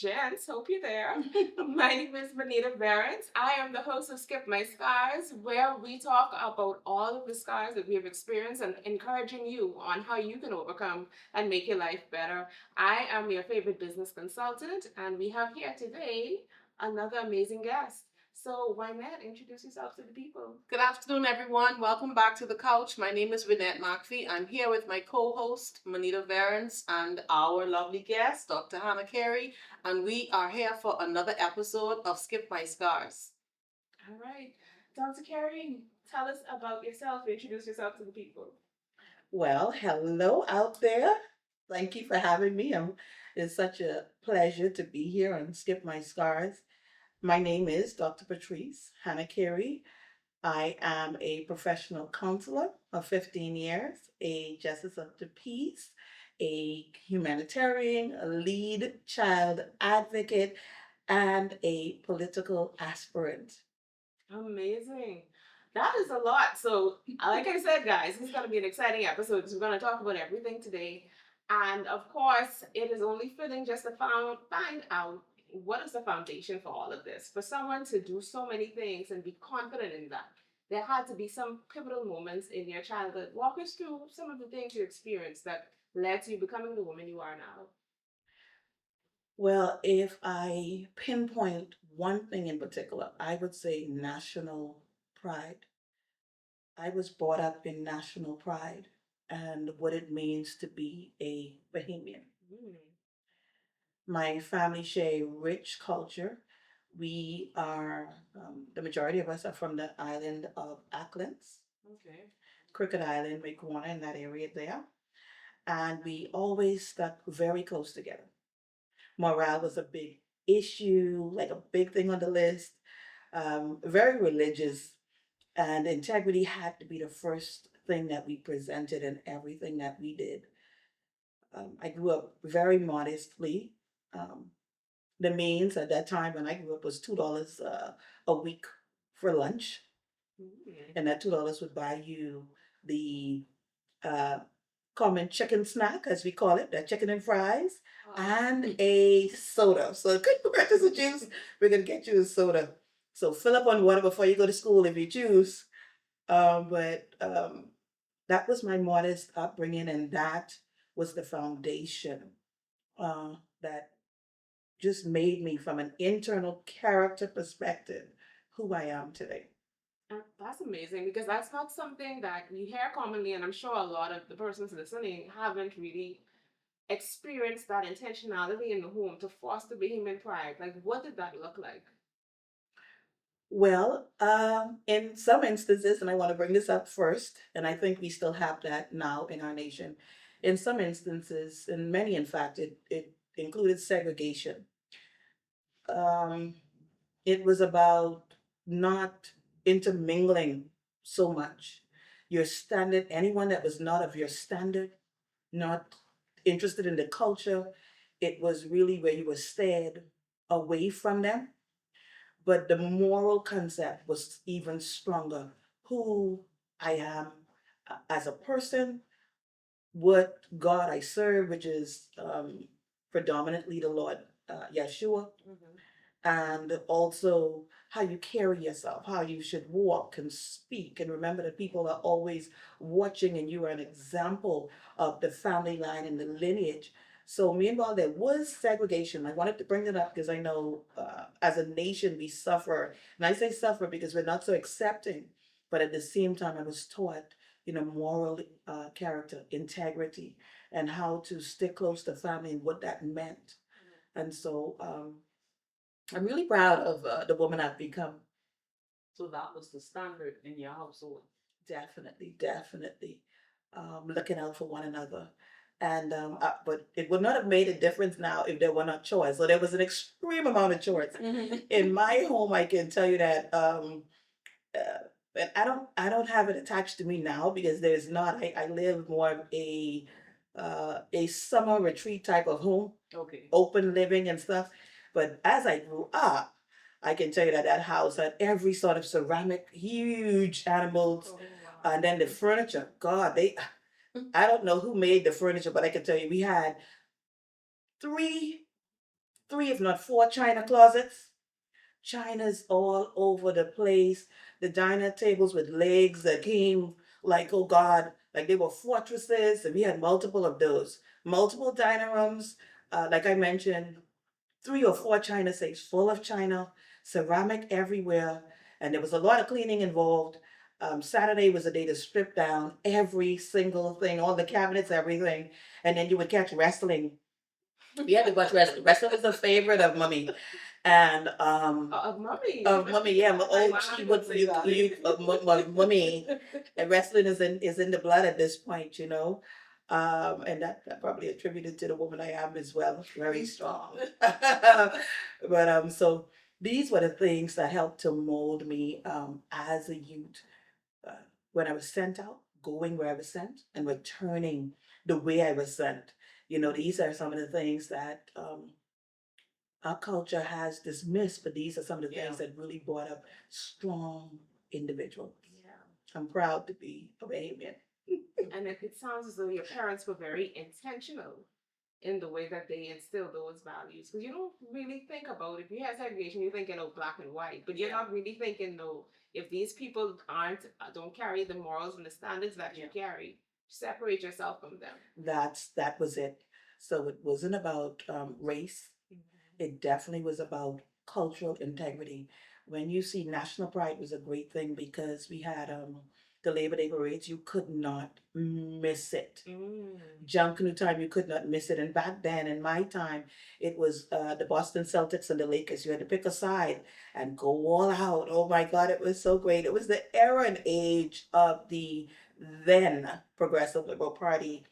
gents. Hope you're there. My name is Monita Varence. I am the host of Skip My Scars, where we talk about all of the scars that we have experienced and encouraging you on how you can overcome and make your life better. I am your favorite business consultant, and we have here today another amazing guest. So, Wynette, introduce yourself to the people. Good afternoon, everyone. Welcome back to the couch. My name is Wynette McPhee. I'm here with my co-host, Monita Varence, and our lovely guest, Dr. Hanna Carey, and we are here for another episode of Skip My Scars. All right. Dr. Carey, tell us about yourself. Introduce yourself to the people. Well, hello out there. Thank you for having me. It's such a pleasure to be here on Skip My Scars. My name is Dr. Patrice Hanna Carey. I am a professional counselor of 15 years, a justice of the peace, a humanitarian, a lead child advocate, and a political aspirant. Amazing. That is a lot. So, like I said, guys, this is going to be an exciting episode because we're going to talk about everything today. And of course, it is only fitting just to find out what is the foundation for all of this. For someone to do so many things and be confident in that, there had to be some pivotal moments in your childhood. Walk us through some of the things you experienced that led to you becoming the woman you are now. Well, if I pinpoint one thing in particular, I would say national pride. I was brought up in national pride and what it means to be a Bahamian. Mm, My family share a rich culture. We are, the majority of us are from the island of Acklands, okay. Crooked Island, Makewana, in that area there. And we always stuck very close together. Morale was a big issue, like a big thing on the list. Very religious, and integrity had to be the first thing that we presented in everything that we did. I grew up very modestly. Um, the means at that time when I grew up was $2 a week for lunch, Mm. and that $2 would buy you the uh, common chicken snack, as we call it, that chicken and fries, and a soda. So a good purchase of juice, we're gonna get you a soda. So fill up on water before you go to school if you choose. But that was my modest upbringing, and that was the foundation that just made me, from an internal character perspective, who I am today. That's amazing because that's not something that you hear commonly, and I'm sure a lot of the persons listening haven't really experienced that intentionality in the home to foster Bahamian pride. Like, what did that look like? Well, in some instances, and I want to bring this up first, and I think we still have that now in our nation. In some instances, in many, in fact, it included segregation. Um, it was about not intermingling so much. Your standard, anyone that was not of your standard, not interested in the culture, it was really where you were steered away from them. But the moral concept was even stronger. Who I am as a person, what God I serve, which is predominantly the Lord Yeshua, Mm-hmm. and also how you carry yourself, how you should walk and speak. And remember that people are always watching, and you are an example of the family line and the lineage. So, meanwhile, there was segregation. I wanted to bring that up because I know as a nation we suffer. And I say suffer because we're not so accepting. But at the same time, I was taught, moral character, integrity, and how to stick close to family and what that meant. And so, I'm really proud of the woman I've become. So that was the standard in your household. Definitely, definitely. Looking out for one another. But it would not have made a difference now if there were not chores. So there was an extreme amount of chores. In my home, I can tell you that, and I don't have it attached to me now because there's not. I live more of a summer retreat type of home, Okay. open living and stuff. But as I grew up, I can tell you that that house had every sort of ceramic, huge animals, Oh, and then the furniture. God, I don't know who made the furniture, but I can tell you we had three 3, if not 4 china closets. China's all over the place. The diner tables with legs that came like, oh God, like they were fortresses, and we had multiple of those. Multiple dining rooms, like I mentioned, 3 or 4 china sets full of china, ceramic everywhere, and there was a lot of cleaning involved. Saturday was a day to strip down every single thing, all the cabinets, everything, and then you would catch wrestling. We had to watch wrestling. Wrestling was a favorite of mommy, and Of mommy. of mommy, yeah, my Like, old wow, she I would didn't say you that. you mommy, and wrestling is in the blood at this point, you know. And that probably attributed to the woman I am as well, very strong. But so these were the things that helped to mold me as a youth. Uh, when I was sent out, going where I was sent, and returning the way I was sent. You know, these are some of the things that our culture has dismissed, but these are some of the Yeah. things that really brought up strong individuals. Yeah. I'm proud to be a Bahamian. And it sounds as though your parents were very intentional in the way that they instill those values. Because you don't really think about, if you have segregation, you're thinking, oh, black and white, but you're not really thinking, no, if these people don't carry the morals and the standards that you carry, separate yourself from them. That was it. So it wasn't about race. It definitely was about cultural integrity. When you see national pride was a great thing because we had the Labor Day parades. You could not miss it. Jump canoe time, you could not miss it. And back then, in my time, it was the Boston Celtics and the Lakers. You had to pick a side and go all out. Oh my God, it was so great. It was the era and age of the then Progressive Liberal Party.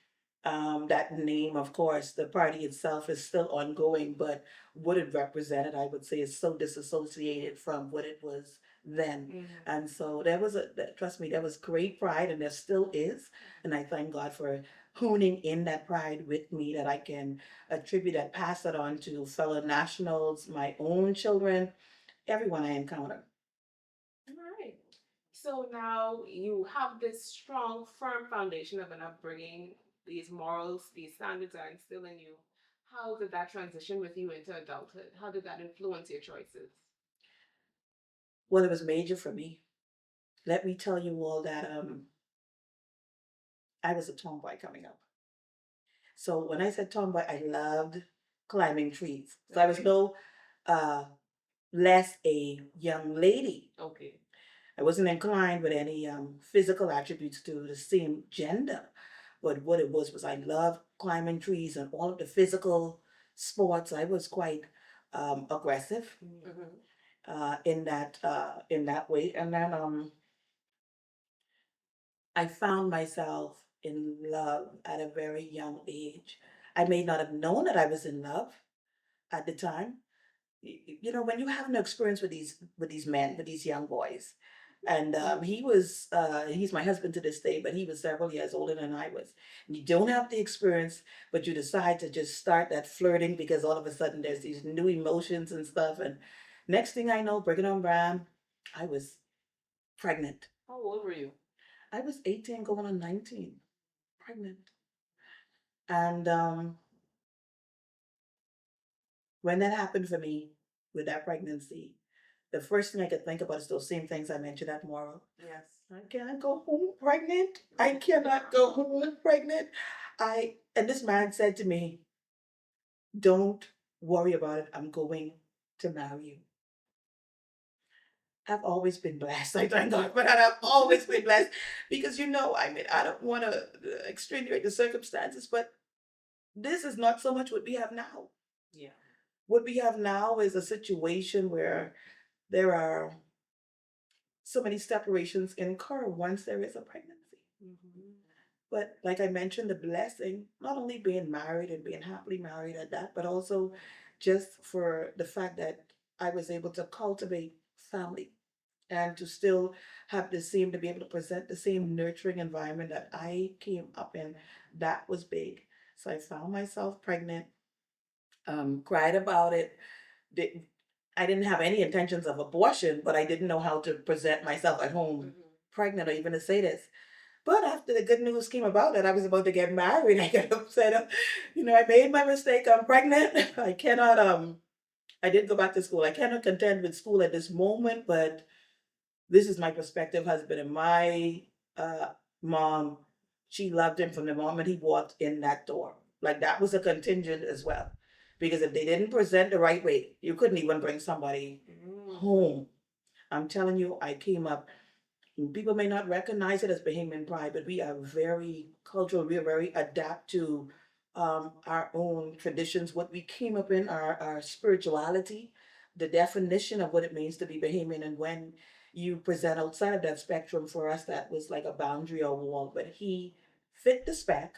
That name, of course, the party itself is still ongoing, but what it represented, I would say, is so disassociated from what it was then. And so there was trust me, there was great pride, and there still is. And I thank God for honing in that pride with me, that I can attribute that, pass that on to fellow nationals, my own children, everyone I encounter. All right. So now you have this strong, firm foundation of an upbringing, these morals, these standards are instilled in you. How did that transition with you into adulthood? How did that influence your choices? Well, it was major for me. Let me tell you all that I was a tomboy coming up. So when I said tomboy, I loved climbing trees. So I was no uh, less a young lady. Okay. I wasn't inclined with any physical attributes to the same gender. But what it was I loved climbing trees and all of the physical sports. I was quite aggressive in that way. And then I found myself in love at a very young age. I may not have known that I was in love at the time. You know, when you have no experience with these men, with these young boys, and he's my husband to this day, but he was several years older than I was. And you don't have the experience, but you decide to just start that flirting because all of a sudden there's these new emotions and stuff. And next thing I know, breaking on Brown, I was pregnant. How old were you? I was 18 going on 19, pregnant. And when that happened for me with that pregnancy, the first thing I could think about is those same things I mentioned at moral. Yes. I cannot go home pregnant. I cannot go home pregnant. And this man said to me, don't worry about it. I'm going to marry you. I've always been blessed. I thank God for that. I've always been blessed because, you know, I mean, I don't want to extenuate the circumstances, but this is not so much what we have now. Yeah. What we have now is a situation where there are so many separations incur once there is a pregnancy. But like I mentioned, the blessing, not only being married and being happily married at that, but also just for the fact that I was able to cultivate family and to still have the same, to be able to present the same nurturing environment that I came up in, that was big. So I found myself pregnant, cried about it. I didn't have any intentions of abortion, but I didn't know how to present myself at home pregnant or even to say this. But after the good news came about that I was about to get married, I got upset. You know, I made my mistake. I'm pregnant. I cannot I did go back to school. I cannot contend with school at this moment, but this is my perspective, husband. And my uh, mom, she loved him from the moment he walked in that door. Like that was a contingent as well. Because if they didn't present the right way, you couldn't even bring somebody home. I'm telling you, I came up. People may not recognize it as Bahamian pride, but we are very cultural. We are very adapt to our own traditions, what we came up in, our spirituality, the definition of what it means to be Bahamian. And when you present outside of that spectrum, for us, that was like a boundary or wall. But he fit the spec,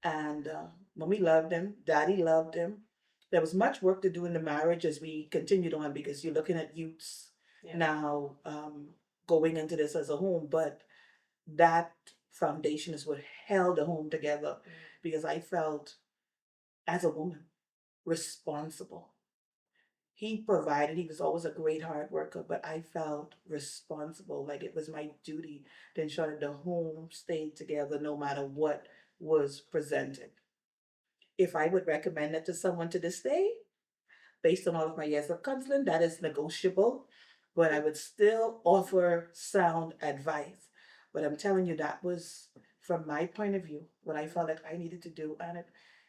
and mommy loved him, daddy loved him. There was much work to do in the marriage as we continued on because you're looking at youths now going into this as a home, but that foundation is what held the home together because I felt as a woman responsible. He provided, he was always a great hard worker, but I felt responsible, like it was my duty to ensure that the home stayed together no matter what was presented. If I would recommend it to someone to this day, based on all of my years of counseling, that is negotiable, but I would still offer sound advice. But I'm telling you, that was from my point of view what I felt like I needed to do, and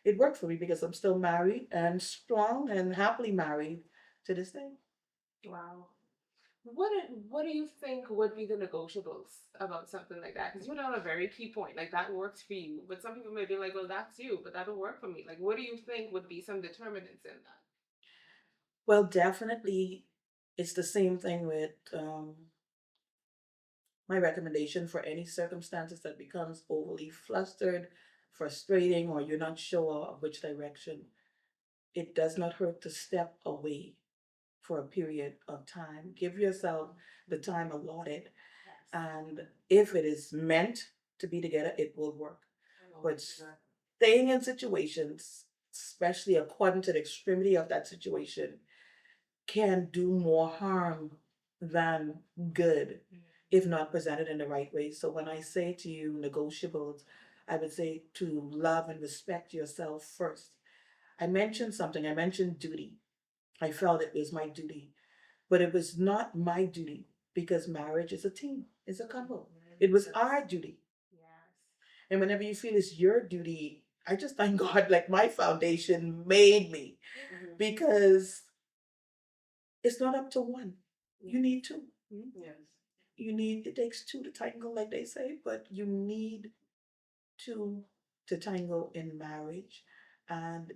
it worked for me because I'm still married and strong and happily married to this day. Wow. What do you think would be the negotiables about something like that? Because you're on a very key point. Like that works for you, but some people may be like, "Well, that's you, but that'll work for me." Like, what do you think would be some determinants in that? Well, definitely, it's the same thing with my recommendation for any circumstances that becomes overly flustered, frustrating, or you're not sure of which direction. It does not hurt to step away for a period of time. Give yourself the time allotted. And if it is meant to be together, it will work. But staying in situations, especially according to the extremity of that situation, can do more harm than good if not presented in the right way. So when I say to you negotiables, I would say to love and respect yourself first. I mentioned something, I mentioned duty. I felt it was my duty, but it was not my duty because marriage is a team, it's a couple. It was our duty. Yes. And whenever you feel it's your duty, I just thank God, like my foundation made me because it's not up to one. You need two. Yes. You need, it takes two to tango, like they say, but you need two to tango in marriage. And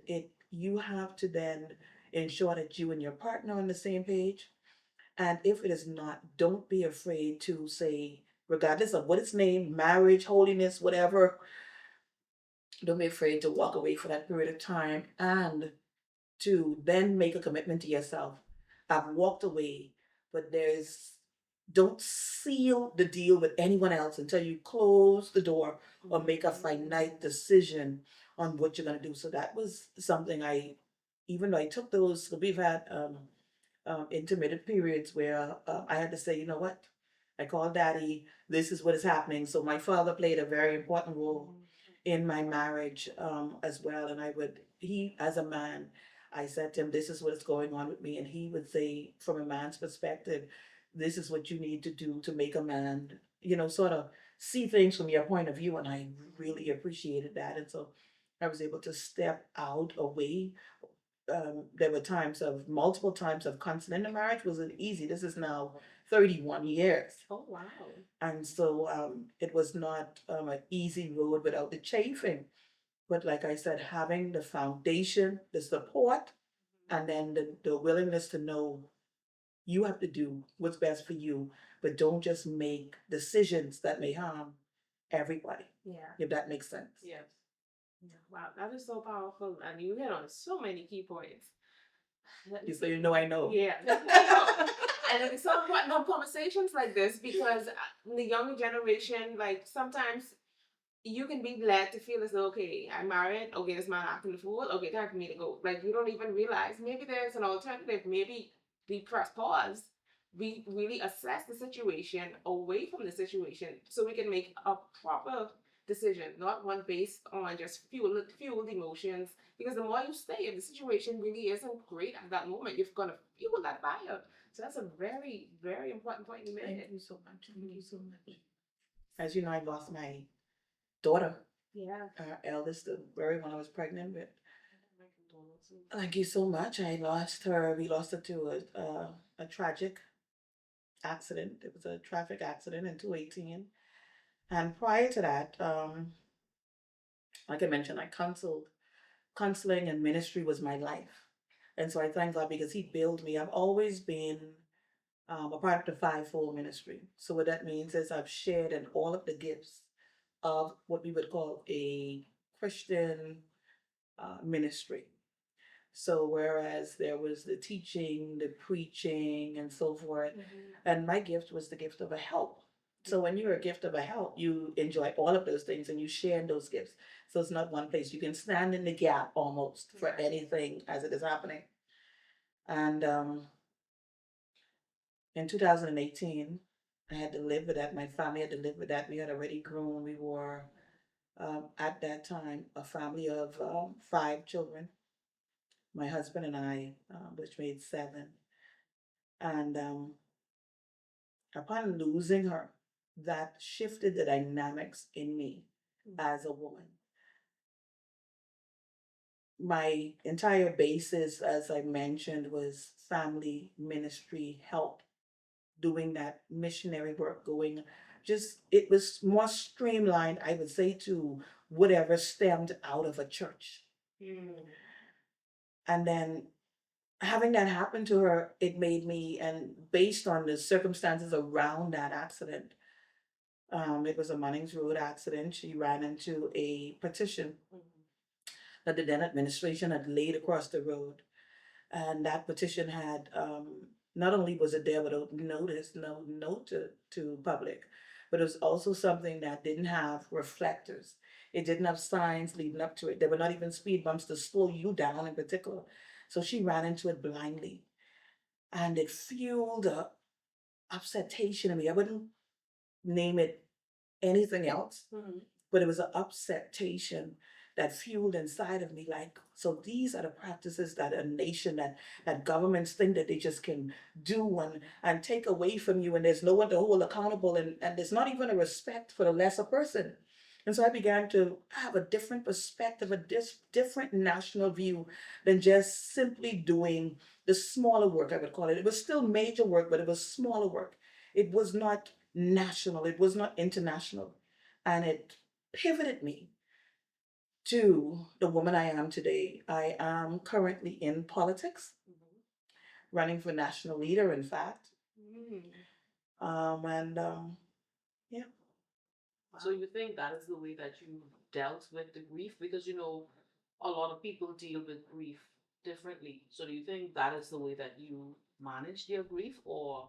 you have to then ensure that you and your partner are on the same page. And if it is not, don't be afraid to say, regardless of what it's named, marriage, holiness, whatever, don't be afraid to walk away for that period of time and to then make a commitment to yourself. I've walked away, but don't seal the deal with anyone else until you close the door or make a finite decision on what you're going to do. So that was something even though I took those, we've had intermittent periods where I had to say, you know what? I called daddy. This is what is happening. So my father played a very important role in my marriage as well. And as a man, I said to him, this is what's going on with me. And he would say, from a man's perspective, this is what you need to do to make a man, sort of see things from your point of view. And I really appreciated that. And so I was able to step out away. There were multiple times of constant in the marriage wasn't easy. This is now 31 years. Oh wow. And so it was not an easy road without the chafing. But like I said, having the foundation, the support, and then the willingness to know you have to do what's best for you, but don't just make decisions that may harm everybody, Yeah. if that makes sense. Yes. Yeah. Wow, that is so powerful, and you hit on so many key points. So you know I know. Yeah. And it's so important to have conversations like this because the younger generation, like sometimes you can be glad to feel as though, okay, I'm married, okay, this man acting the fool, okay, time for me to go. Like you don't even realize maybe there's an alternative. Maybe we press pause, we really assess the situation away from the situation so we can make a proper decision, not one based on just fueled emotions. Because the more you stay, if the situation really isn't great at that moment, you're gonna fuel that fire. So that's a very, very important point you made. Thank you so much. Thank you so much. As you know, I lost my daughter, Yeah. our eldest, the very one I was pregnant with. Thank you so much. I lost her. We lost her to a tragic accident. It was a traffic accident in 2018. And prior to that, like I mentioned, counseling and ministry was my life. And so I thank God because He built me. I've always been a part of the fivefold ministry. So what that means is I've shared in all of the gifts of what we would call a Christian ministry. So whereas there was the teaching, the preaching, and so forth, and my gift was the gift of a help. So when you're a gift of a help, you enjoy all of those things and you share in those gifts. So it's not one place. You can stand in the gap almost for anything as it is happening. And in 2018, I had to live with that. My family had to live with that. We had already grown. We were, at that time, a family of 5 children. My husband and I, which made 7. And upon losing her, that shifted the dynamics in me as a woman. My entire basis, as I mentioned, was family, ministry, help, doing that missionary work, it was more streamlined, I would say, to whatever stemmed out of a church. And then having that happen to her, it made me, and based on the circumstances around that accident, it was a Munnings Road accident. She ran into a petition that the then administration had laid across the road. And that petition had, not only was it there without notice, no note to public, but it was also something that didn't have reflectors. It didn't have signs leading up to it. There were not even speed bumps to slow you down in particular. So she ran into it blindly. And it fueled a upsetation in me. I wouldn't name it anything else, but it was an upsetation that fueled inside of me. Like, so these are the practices that a nation, that governments think that they just can do and take away from you, and there's no one to hold accountable, and there's not even a respect for the lesser person. And so I began to have a different perspective, different national view than just simply doing the smaller work, I would call it. It was still major work, but it was smaller work. It was not national, it was not international. And it pivoted me to the woman I am today. I am currently in politics, running for national leader, in fact. And yeah. So you think that is the way that you dealt with the grief? Because a lot of people deal with grief differently. So do you think that is the way that you managed your grief, or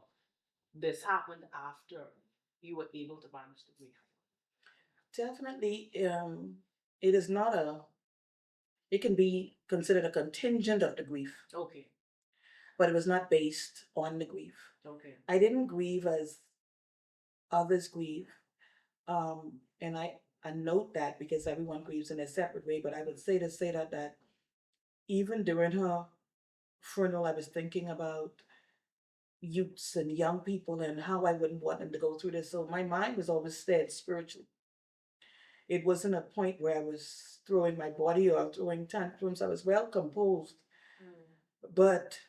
this happened after you were able to manage the grief? Definitely, it is not it can be considered a contingent of the grief, Okay. but it was not based on the grief. Okay. I didn't grieve as others grieve. And I note that because everyone grieves in a separate way, but I would say that even during her funeral, I was thinking about youths and young people and how I wouldn't want them to go through this. So my mind was always stead spiritually. It wasn't a point where I was throwing my body or throwing tantrums. I was well composed, but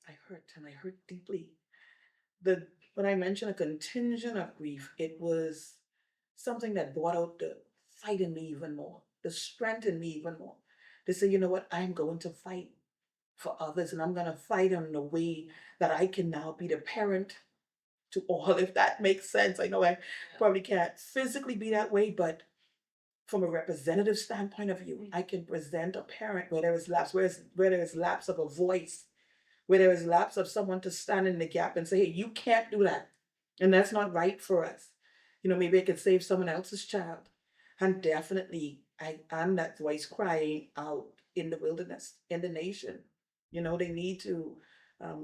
I hurt, and I hurt deeply. When I mentioned a contingent of grief, it was something that brought out the fight in me even more, the strength in me even more. To say, you know what, I'm going to fight for others, and I'm going to fight in a way that I can now be the parent to all, if that makes sense. I know I probably can't physically be that way, but from a representative standpoint of view, I can present a parent where there is lapse, where there is lapse of a voice, where there is lapse of someone to stand in the gap and say, hey, you can't do that. And that's not right for us. Maybe I could save someone else's child. And definitely, I'm that voice crying out in the wilderness, in the nation. They need to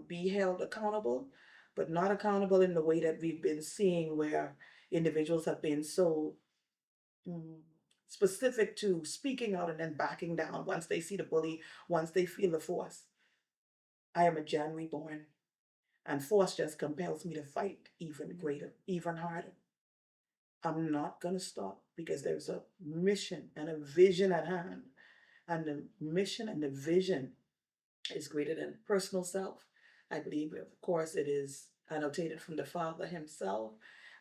be held accountable, but not accountable in the way that we've been seeing, where individuals have been so specific to speaking out and then backing down once they see the bully, once they feel the force. I am a January born, and force just compels me to fight even greater, even harder. I'm not going to stop because there's a mission and a vision at hand. And the mission and the vision is greater than personal self. I believe, of course, it is annotated from the Father himself,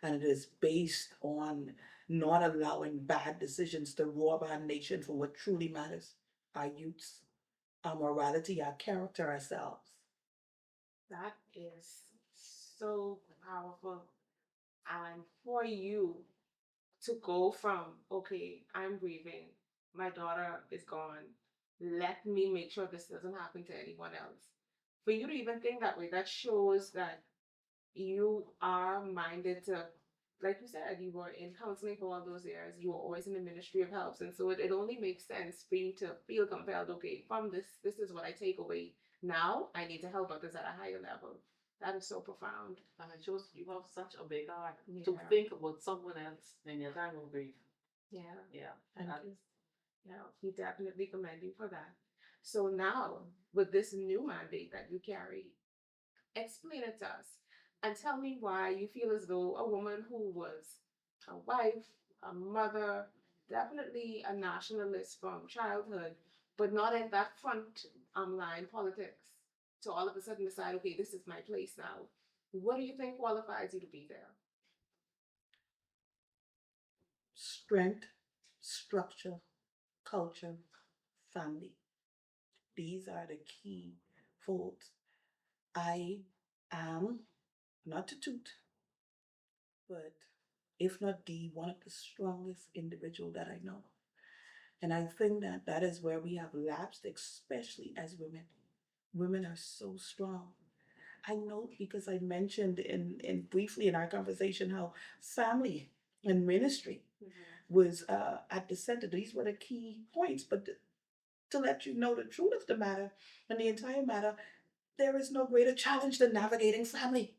and it is based on not allowing bad decisions to rob our nation for what truly matters, our youths, our morality, our character, ourselves. That is so powerful. And for you to go from, okay, I'm grieving, my daughter is gone, let me make sure this doesn't happen to anyone else. For you to even think that way, that shows that you are minded to, like you said, you were in counseling for all those years, you were always in the ministry of helps. And so it only makes sense for you to feel compelled, okay, from this is what I take away. Now I need to help others at a higher level. That is so profound. And it shows you have such a big heart to Yeah. think about someone else in your time of grief. Yeah. Yeah. Thank that you. is- Yeah, we definitely commend you for that. So now, with this new mandate that you carry, explain it to us and tell me why you feel as though a woman who was a wife, a mother, definitely a nationalist from childhood, but not in that front line politics, to all of a sudden decide, okay, this is my place now. What do you think qualifies you to be there? Strength, structure, culture, family. These are the key folds. I am, not to toot, but if not the one of the strongest individual that I know. And I think that that is where we have lapsed, especially as women. Women are so strong. I know because I mentioned in briefly in our conversation how family and ministry was at the center. These were the key points. But to let you know the truth of the matter and the entire matter, there is no greater challenge than navigating family.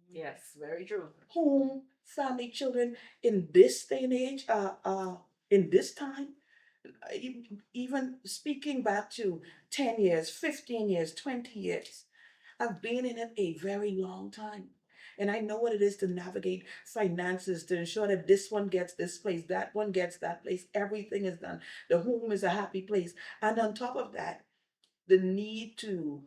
Yes, very true. Home, family, children in this day and age, in this time, even speaking back to 10 years, 15 years, 20 years, I've been in it a very long time. And I know what it is to navigate finances, to ensure that this one gets this place, that one gets that place, everything is done. The home is a happy place. And on top of that, the need to,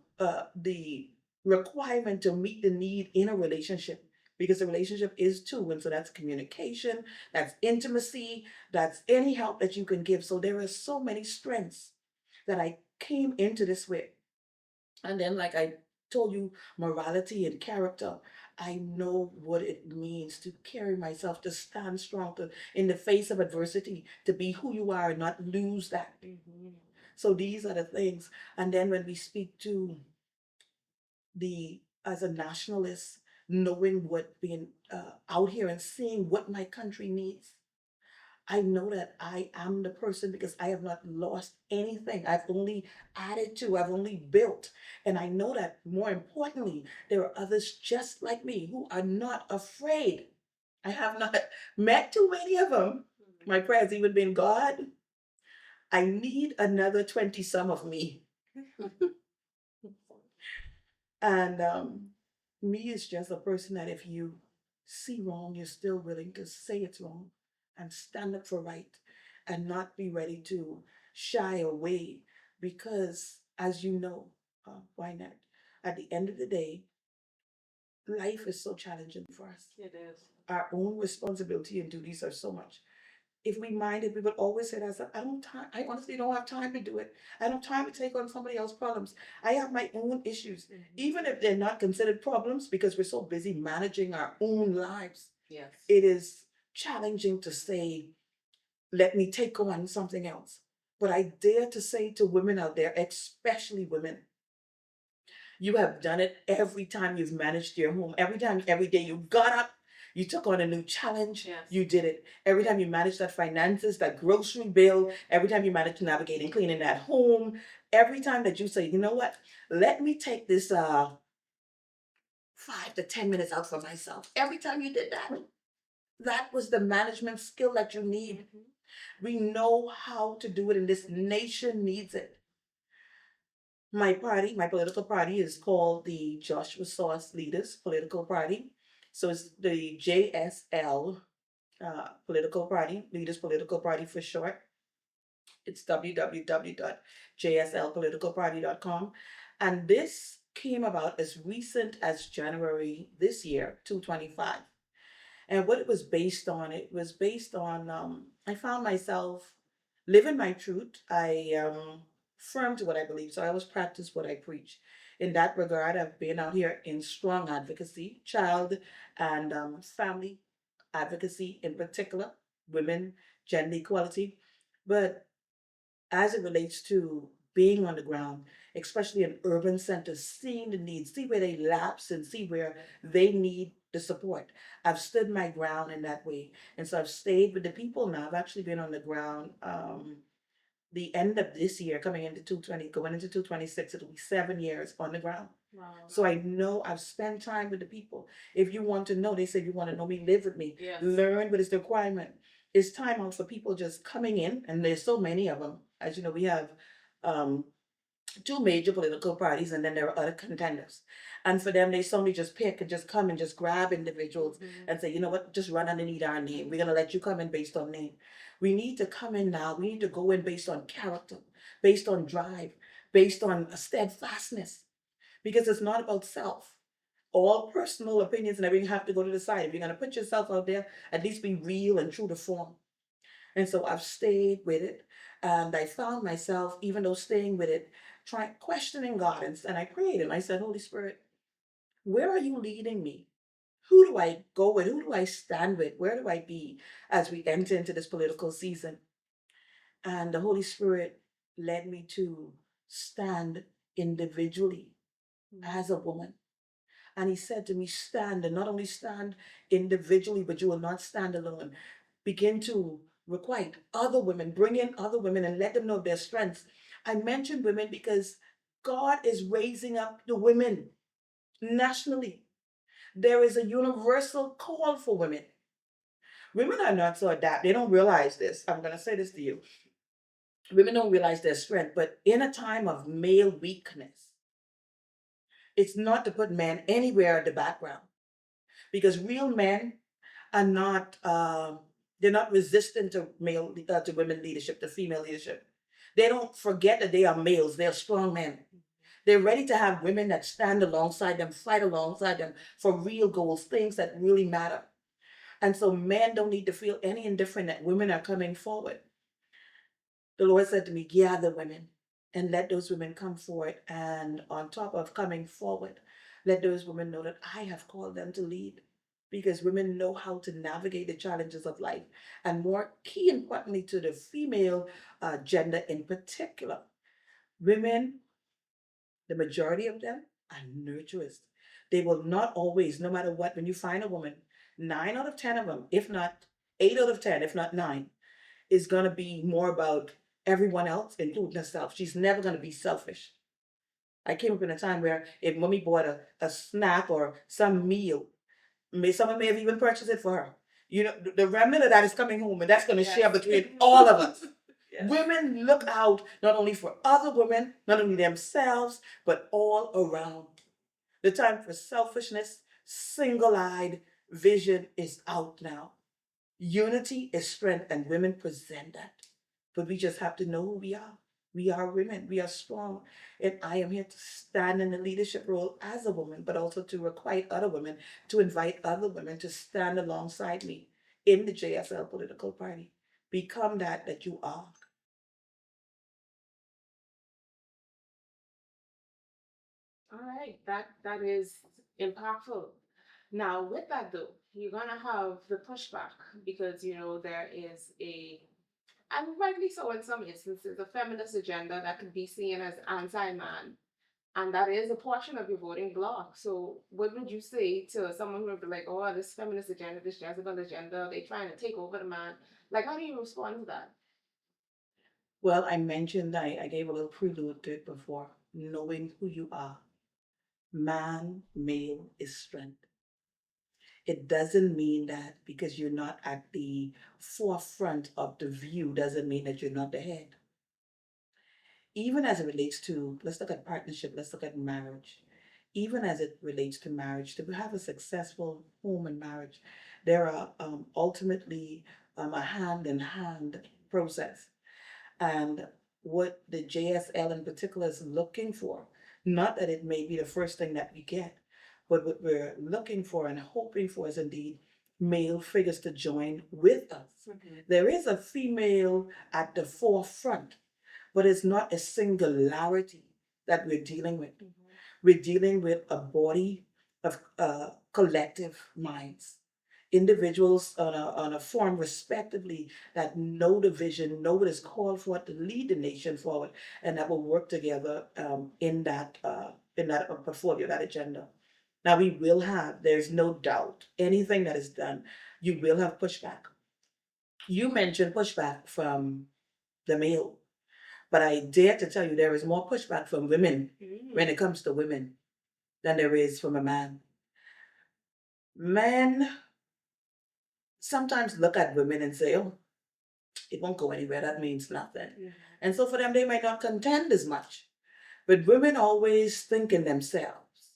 the requirement to meet the need in a relationship because the relationship is two. And so that's communication, that's intimacy, that's any help that you can give. So there are so many strengths that I came into this with. And then, like I told you, morality and character. I know what it means to carry myself, to stand strong, to, in the face of adversity, to be who you are and not lose that. So these are the things. And then when we speak to the, as a nationalist, knowing what being out here and seeing what my country needs, I know that I am the person because I have not lost anything. I've only added to, I've only built. And I know that more importantly, there are others just like me who are not afraid. I have not met too many of them. My prayer has even been, God, I need another 20 some of me. And me is just a person that if you see wrong, you're still willing to say it's wrong and stand up for right and not be ready to shy away because, as you know, why not? At the end of the day, life is so challenging for us. It is. Our own responsibility and duties are so much. If we minded, we would always say that I don't time. I honestly don't have time to do it. I don't have time to take on somebody else's problems. I have my own issues, even if they're not considered problems, because we're so busy managing our own lives. Yes. It is challenging to say, "Let me take on something else." But I dare to say to women out there, especially women, you have done it every time you've managed your home. Every time, every day you got up, you took on a new challenge. Yes. You did it. Every time you managed that finances, that grocery bill, every time you managed navigating, cleaning that home, every time that you say, you know what, let me take this 5 to 10 minutes out for myself. Every time you did that, that was the management skill that you need. We know how to do it, and this nation needs it. My party, my political party, is called the Joshua Source Leaders Political Party. So it's the JSL Political Party, Leaders Political Party for short. It's www.jslpoliticalparty.com. And this came about as recent as January this year, 225. And what it was based on, I found myself living my truth. I firm to what I believe. So I always practice what I preach. In that regard, I've been out here in strong advocacy, child and family advocacy in particular, women, gender equality. But as it relates to being on the ground, especially in urban centers, seeing the needs, see where they lapse and see where they need the support. I've stood my ground in that way. And so I've stayed with the people now. I've actually been on the ground the end of this year, coming into 220, going into 226, it'll be 7 years on the ground. Wow. So I know I've spent time with the people. If you want to know, they say, you want to know me, live with me, Yes. learn what is the requirement. It's time out for people just coming in, and there's so many of them. As you know, we have um, two major political parties, and then there are other contenders. And for them, they suddenly just pick and just come and just grab individuals and say, you know what, just run underneath our name. We're going to let you come in based on name. We need to come in now. We need to go in based on character, based on drive, based on steadfastness, because it's not about self. All personal opinions and everything have to go to the side. If you're going to put yourself out there, at least be real and true to form. And so I've stayed with it. And I found myself, even though staying with it, trying questioning God. And I prayed and I said, Holy Spirit, where are you leading me? Who do I go with? Who do I stand with? Where do I be as we enter into this political season? And the Holy Spirit led me to stand individually as a woman. And he said to me, stand, and not only stand individually, but you will not stand alone. Begin to requite other women, bring in other women and let them know their strengths. I mention women because God is raising up the women nationally. There is a universal call for women. Women are not so adapt. They don't realize this. I'm going to say this to you. Women don't realize their strength, but in a time of male weakness, it's not to put men anywhere in the background, because real men are not they're not resistant to to women leadership, to female leadership. They don't forget that they are males. They're strong men. They're ready to have women that stand alongside them, fight alongside them for real goals, things that really matter. And so men don't need to feel any indifferent that women are coming forward. The Lord said to me, gather women and let those women come forward. And on top of coming forward, let those women know that I have called them to lead, because women know how to navigate the challenges of life. And more key importantly to the female gender in particular, women, the majority of them are nurturers. They will not always, no matter what, when you find a woman, 9 out of 10 of them, if not 8 out of 10, if not nine, is going to be more about everyone else, including herself. She's never going to be selfish. I came up in a time where if mommy bought a snack or some meal, someone may have even purchased it for her. You know, the remnant of that is coming home, and that's going to share between all of us. Yes. Women look out not only for other women, not only themselves, but all around. The time for selfishness, single-eyed vision is out now. Unity is strength, and women present that. But we just have to know who we are. We are women. We are strong. And I am here to stand in the leadership role as a woman, but also to requite other women, to invite other women to stand alongside me in the JSL political party. Become that you are. All right, that is impactful. Now, with that though, you're gonna have the pushback because you know there is a, and rightly so in some instances, a feminist agenda that could be seen as anti-man, and that is a portion of your voting bloc. So, what would you say to someone who would be like, "Oh, this feminist agenda, this Jezebel agenda, they trying to take over the man"? Like, how do you respond to that? Well, I mentioned, I gave a little prelude to it before, knowing who you are. Man, male is strength. It doesn't mean that because you're not at the forefront of the view doesn't mean that you're not the head. Even as it relates to, let's look at partnership, let's look at marriage. Even as it relates to marriage, to have a successful home and marriage, there are ultimately a hand in hand process. And what the JSL in particular is looking for, not that it may be the first thing that we get, but what we're looking for and hoping for is indeed male figures to join with us. Mhm. There is a female at the forefront, but it's not a singularity that we're dealing with. We're dealing with a body of collective minds, individuals on a form respectively that know the vision, know what is called for to lead the nation forward, and that will work together in that portfolio, that agenda. Now we will have, there's no doubt, anything that is done, you will have pushback. You mentioned pushback from the male, but I dare to tell you there is more pushback from women when it comes to women than there is from a man. Men sometimes look at women and say, oh, it won't go anywhere. That means nothing. Mhm. And so for them, they might not contend as much. But women always think in themselves.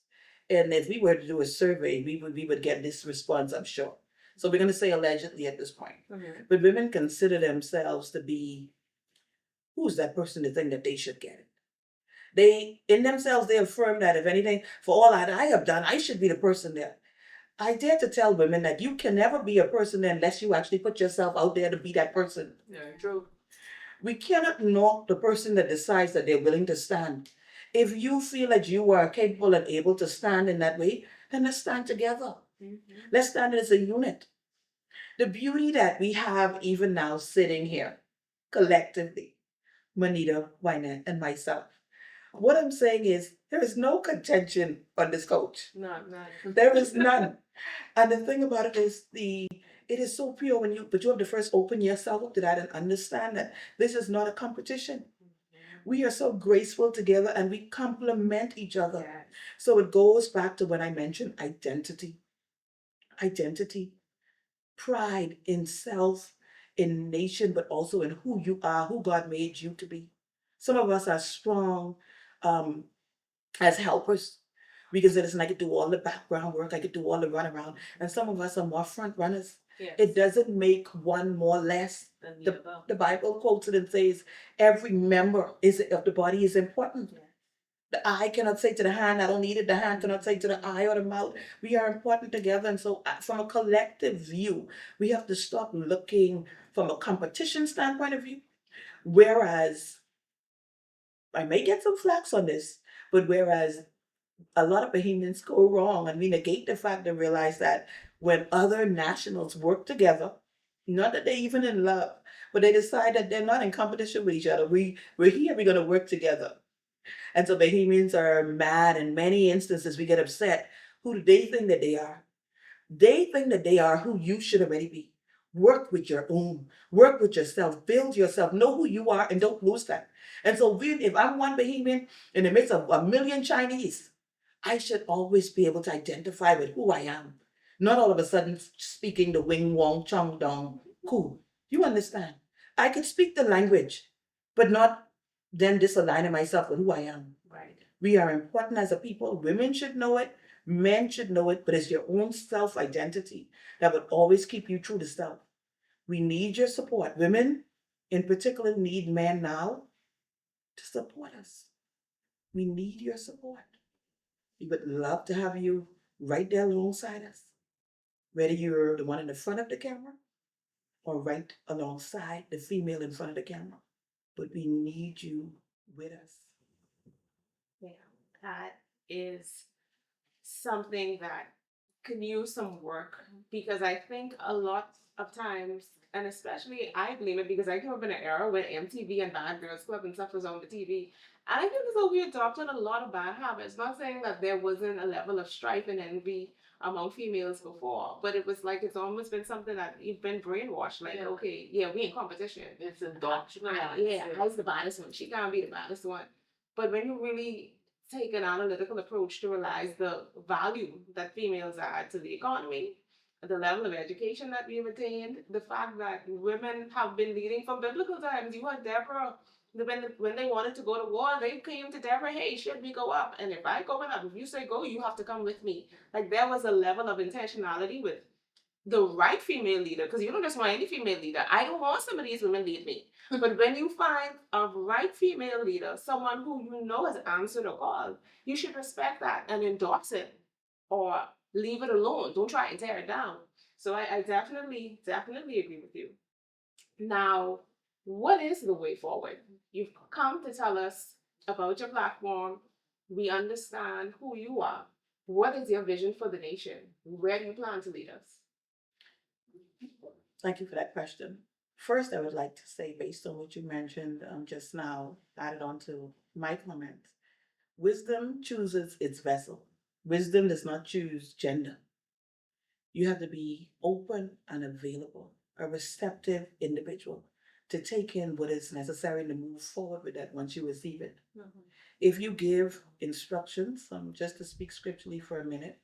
And if we were to do a survey, we would get this response, I'm sure. So we're going to say allegedly at this point. Mhm. But women consider themselves to be, who's that person to think that they should get it? They, in themselves, they affirm that if anything, for all that I have done, I should be the person there. I dare to tell women that you can never be a person there unless you actually put yourself out there to be that person. Very true. We cannot knock the person that decides that they're willing to stand. If you feel that you are capable and able to stand in that way, then let's stand together. Mhm. Let's stand as a unit. The beauty that we have even now sitting here collectively, Monita, Wynette, and myself. What I'm saying is there is no contention on this coach. None. There is none. And the thing about it is it is so pure when but you have to first open yourself up to that and understand that this is not a competition. We are so graceful together and we complement each other. Yes. So it goes back to when I mentioned identity. Identity, pride in self, in nation, but also in who you are, who God made you to be. Some of us are strong um, as helpers. We can say, listen, I could do all the background work, I could do all the runaround. And some of us are more front runners. Yes. It doesn't make one more less. Than the The, other. the Bible quotes it and says, every member of the body is important. Yeah. The eye cannot say to the hand, I don't need it. The hand cannot say to the eye or the mouth. We are important together. And so, from a collective view, we have to stop looking from a competition standpoint of view. Whereas, I may get some flax on this, but whereas a lot of Bahamians go wrong and we negate the fact and realize that when other nationals work together, not that they're even in love, but they decide that they're not in competition with each other. We're here, we're gonna work together. And so Bahamians are mad in many instances, we get upset. Who do they think that they are? They think that they are who you should already be. Work with your own, work with yourself, build yourself, know who you are, and don't lose that. And so, if I'm one Bahamian in the midst of a million Chinese, I should always be able to identify with who I am. Not all of a sudden speaking the Wing Wong Chong Dong. Cool. You understand? I could speak the language, but not then disaligning myself with who I am. Right. We are important as a people. Women should know it. Men should know it, but it's your own self identity that would always keep you true to self. We need your support. Women, in particular, need men now to support us. We need your support. We would love to have you right there alongside us, whether you're the one in the front of the camera or right alongside the female in front of the camera. But we need you with us. Yeah, that is something that can use some work because I think a lot of times, and especially I blame it because I grew up in an era where MTV and Bad Girls Club and stuff was on the TV. And I think as though we adopted a lot of bad habits. Not saying that there wasn't a level of strife and envy among females before, but it was like it's almost been something that you've been brainwashed. Like, Yeah. okay, yeah, we in competition. It's indoctrination. Yeah, I was the baddest one. She can't be the baddest one. But when you really take an analytical approach to realize the value that females add to the economy, the level of education that we've attained, the fact that women have been leading from biblical times. You had Deborah, when they wanted to go to war, they came to Deborah, hey, should we go up? And if I go up, if you say go, you have to come with me. Like there was a level of intentionality with the right female leader, because you don't just want any female leader. I don't want some of these women lead me. But when you find a right female leader, someone who you know has answered a call, you should respect that and endorse it or leave it alone. Don't try and tear it down. So I definitely, definitely agree with you. Now, what is the way forward? You've come to tell us about your platform. We understand who you are. What is your vision for the nation? Where do you plan to lead us? Thank you for that question. First, I would like to say, based on what you mentioned just now, added on to my comments, wisdom chooses its vessel. Wisdom does not choose gender. You have to be open and available, a receptive individual to take in what is necessary to move forward with that once you receive it. Mm-hmm. If you give instructions, just to speak scripturally for a minute,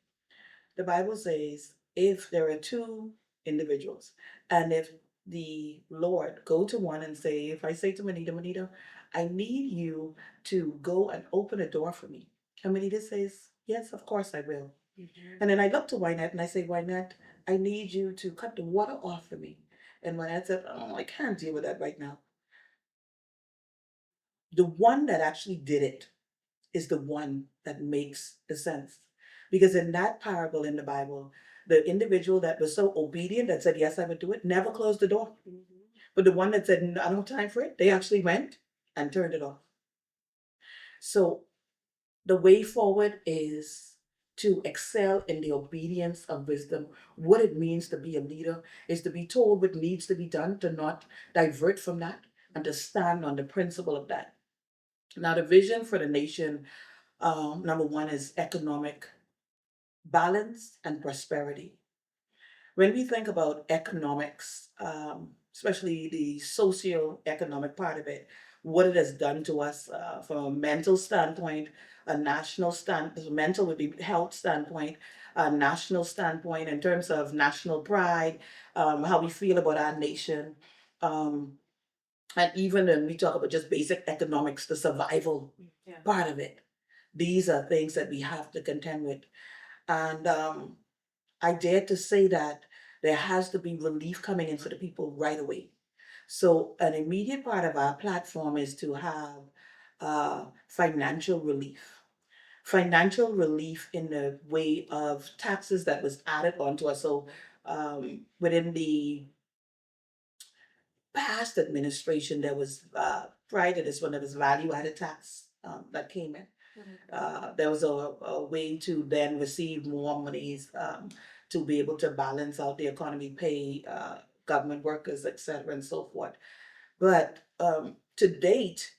the Bible says if there are two individuals and if the Lord go to one and say, if I say to Monita, I need you to go and open a door for me. And Monita says, yes, of course I will. Mm-hmm. And then I look to Wynette and I say, Wynette, I need you to cut the water off for me. And Wynette said, oh, I can't deal with that right now. The one that actually did it is the one that makes the sense. Because in that parable in the Bible, the individual that was so obedient that said, yes, I would do it, never closed the door. Mm-hmm. But the one that said, I don't have time for it, they actually went and turned it off. So the way forward is to excel in the obedience of wisdom. What it means to be a leader is to be told what needs to be done, to not divert from that, and to stand on the principle of that. Now, the vision for the nation, number one, is economic balance and prosperity. When we think about economics, especially the socio-economic part of it, what it has done to us from a mental standpoint, a national standpoint, mental would be health standpoint, a national standpoint in terms of national pride, how we feel about our nation, and even when we talk about just basic economics, the survival part of it. These are things that we have to contend with. And I dare to say that there has to be relief coming in for the people right away. So an immediate part of our platform is to have financial relief. Financial relief in the way of taxes that was added onto us. So within the past administration, there was prior to this one, there was value-added tax that came in. There was a way to then receive more monies to be able to balance out the economy, pay government workers, etc., and so forth. But to date,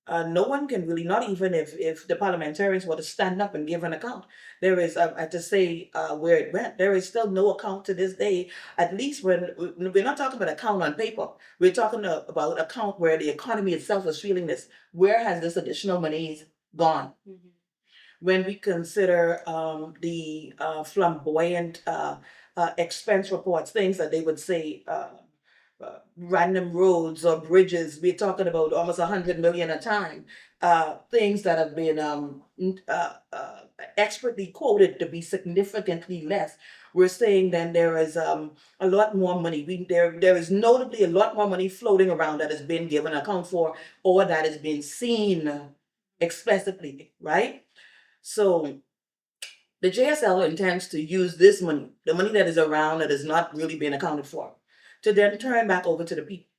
no one can really, not even if the parliamentarians were to stand up and give an account, there is, I have to say where it went, there is still no account to this day, at least when, we're not talking about account on paper, we're talking about account where the economy itself is feeling this. Where has this additional monies gone? Mm-hmm. When we consider the flamboyant expense reports, things that they would say, random roads or bridges, we're talking about almost 100 million a time. Things that have been expertly quoted to be significantly less. We're saying then there is a lot more money. There is notably a lot more money floating around that has been given account for or that has been seen explicitly, right? So the JSL intends to use this money, the money that is around that is not really being accounted for, to then turn back over to the people.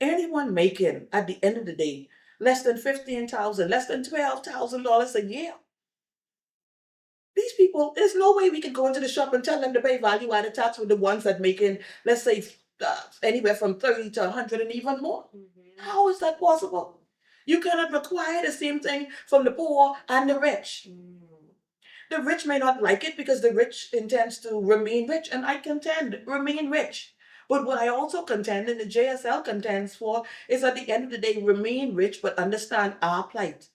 Anyone making, at the end of the day, less than $15,000, less than $12,000 a year, these people, there's no way we could go into the shop and tell them to pay value-added tax with the ones that making, let's say, anywhere from 30 to 100 and even more. Mm-hmm. How is that possible? You cannot require the same thing from the poor and the rich. Mm. The rich may not like it because the rich intends to remain rich, and I contend, remain rich. But what I also contend, and the JSL contends for, is at the end of the day, remain rich, but understand our plight.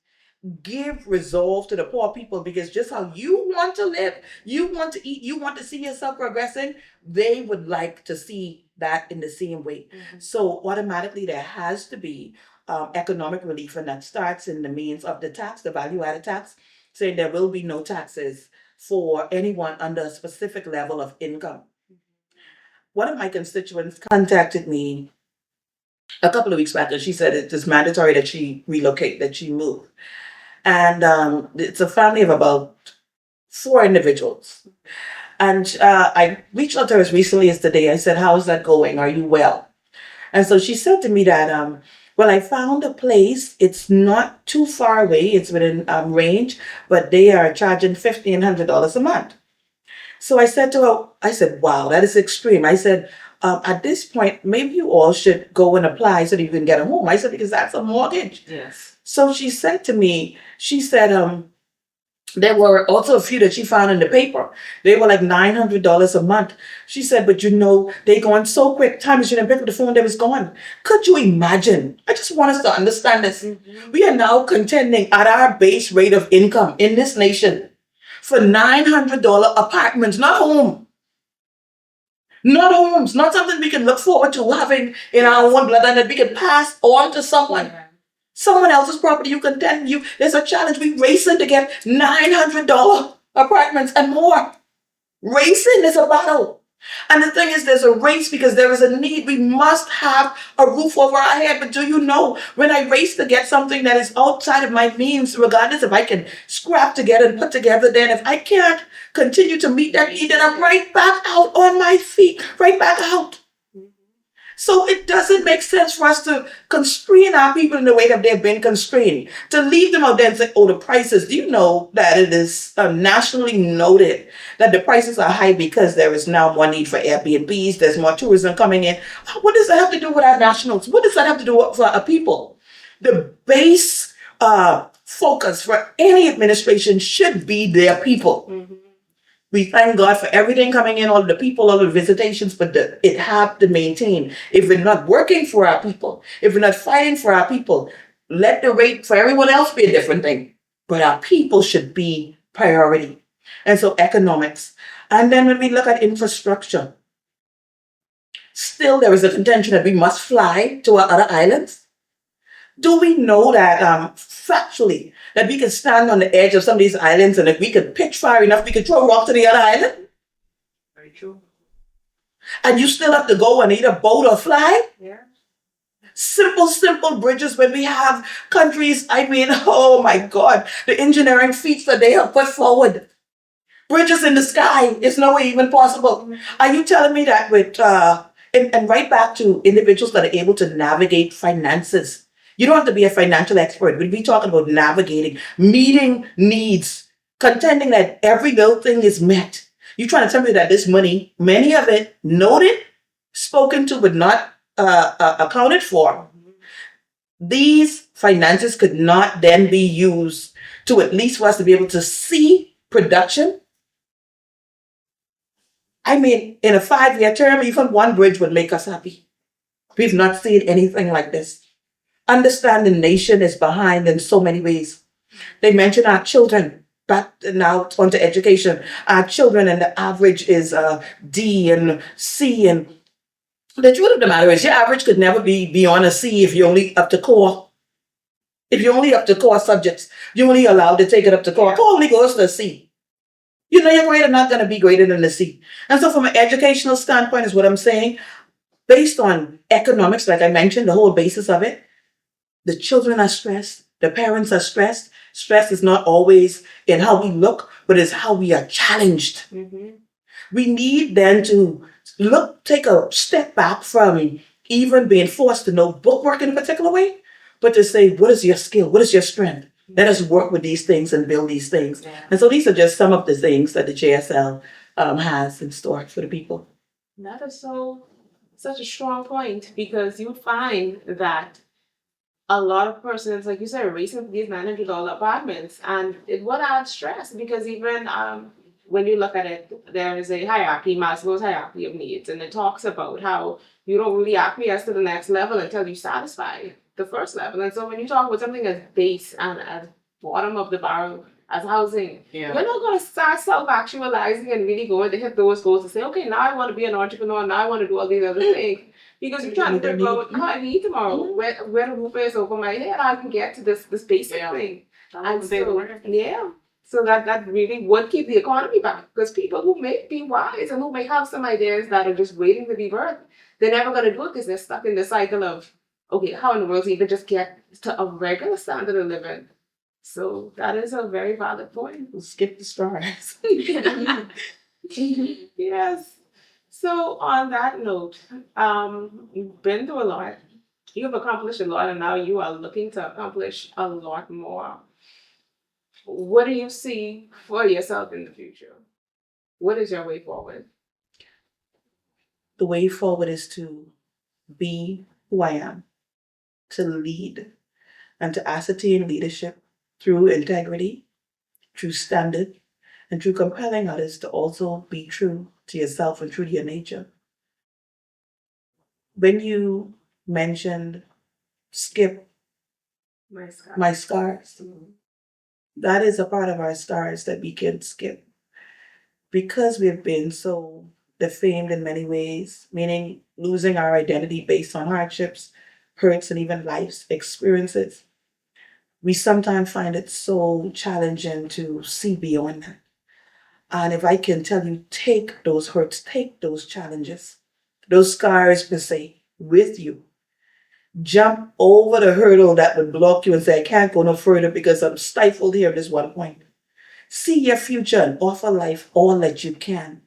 give resolve to the poor people, because just how you want to live, you want to eat, you want to see yourself progressing, they would like to see that in the same way. So automatically there has to be economic relief, and that starts in the means of the tax, the value added tax, saying there will be no taxes for anyone under a specific level of income. One of my constituents contacted me a couple of weeks back, and she said it is mandatory that she relocate, that she move. And it's a family of about 4 individuals. And I reached out to her as recently as today. I said, "How's that going? Are you well?" And so she said to me that, well, I found a place. It's not too far away. It's within range, but they are charging $1,500 a month. So I said to her, I said, "Wow, that is extreme." I said, "At this point, maybe you all should go and apply so that you can get a home." I said, "Because that's a mortgage." Yes. So she said to me, she said, there were also a few that she found in the paper. They were like $900 a month. She said, "But you know, they going so quick. Time she didn't pick up the phone, they was gone." Could you imagine? I just want us to understand this. We are now contending at our base rate of income in this nation for $900 apartments, not home. Not homes, not something we can look forward to having in our own bloodline that we can pass on to someone. Someone else's property, you contend, there's a challenge. We racing to get $900 apartments and more. Racing is a battle. And the thing is, there's a race because there is a need. We must have a roof over our head. But do you know, when I race to get something that is outside of my means, regardless if I can scrap together and put together, then if I can't continue to meet that need, then I'm right back out on my feet, right back out. So it doesn't make sense for us to constrain our people in the way that they've been constrained. To leave them out there and say, "Oh, the prices." Do you know that it is nationally noted that the prices are high because there is now more need for Airbnbs, there's more tourism coming in? What does that have to do with our nationals? What does that have to do with our people? The base focus for any administration should be their people. We thank God for everything coming in, all of the people, all of the visitations, but it have to maintain. If we're not working for our people, if we're not fighting for our people, let the rate for everyone else be a different thing. But our people should be priority. And so economics. And then when we look at infrastructure, still there is a contention that we must fly to our other islands. Do we know that factually, that we can stand on the edge of some of these islands, and if we could pitch far enough, we could throw a rock to the other island? Very true. And you still have to go and either boat or fly? Yeah. Simple bridges when we have countries, I mean, oh my God, the engineering feats that they have put forward. Bridges in the sky is no way even possible. Are you telling me that with, and right back to individuals that are able to navigate finances? You don't have to be a financial expert. We'd be talking about navigating, meeting needs, contending that every little thing is met. You're trying to tell me that this money, many of it noted, spoken to, but not accounted for. These finances could not then be used to at least for us to be able to see production. I mean, in a 5-year term, even one bridge would make us happy. We've not seen anything like this. Understand the nation is behind in so many ways. They mention our children, back now onto education. Our children, and the average is D and C. And the truth of the matter is, your average could never be beyond a C if you're only up to core. If you're only up to core subjects, you're only allowed to take it up to core. Core only goes to a C. You know your grade are not going to be greater than a C. And so from an educational standpoint is what I'm saying. Based on economics, like I mentioned, the whole basis of it, the children are stressed. The parents are stressed. Stress is not always in how we look, but it's how we are challenged. We need then to take a step back from even being forced to know bookwork in a particular way, but to say, what is your skill? What is your strength? Let us work with these things and build these things. Yeah. And so these are just some of the things that the JSL has in store for the people. That is such a strong point, because you find that a lot of persons, like you said, are racing for these $900 apartments, and it would add stress, because even when you look at it, there is a hierarchy, Maslow's hierarchy of needs, and it talks about how you don't really acquiesce to the next level until you satisfy the first level. And so when you talk about something as base and as bottom of the barrel as housing. Yeah. You're not going to start self-actualizing and really going to hit those goals and say, okay, now I want to be an entrepreneur, now I want to do all these other things. Because you're trying to figure out how I need tomorrow, where the roof is over my head, I can get to this basic thing. And so, yeah. So that really would keep the economy back, because people who may be wise and who may have some ideas that are just waiting to be birthed, they're never going to do it because they're stuck in the cycle of, okay, how in the world do you even just get to a regular standard of living? So that is a very valid point. Skip the stars. Yes. So on that note, you've been through a lot. You've accomplished a lot, and now you are looking to accomplish a lot more. What do you see for yourself in the future? What is your way forward? The way forward is to be who I am, to lead, and to ascertain leadership through integrity, through standard, and through compelling others to also be true to yourself and true to your nature. When you mentioned skip my scars, that is a part of our scars that we can skip. Because we've been so defamed in many ways, meaning losing our identity based on hardships, hurts, and even life's experiences, we sometimes find it so challenging to see beyond that. And if I can tell you, take those hurts, take those challenges, those scars per se, with you. Jump over the hurdle that would block you and say, I can't go no further because I'm stifled here at this one point. See your future and offer life all that you can.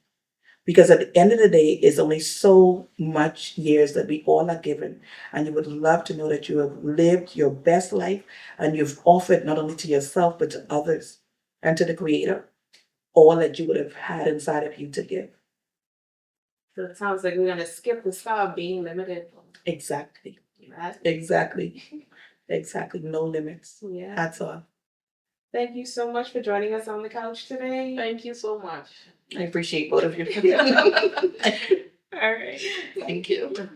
Because at the end of the day, it's only so much years that we all are given. And you would love to know that you have lived your best life and you've offered not only to yourself, but to others and to the Creator all that you would have had inside of you to give. So it sounds like we're going to skip the star of being limited. Exactly. Yeah. Exactly. Exactly. No limits. Yeah. That's all. Thank you so much for joining us on the couch today. Thank you so much. I appreciate both of you. All right. Thank you.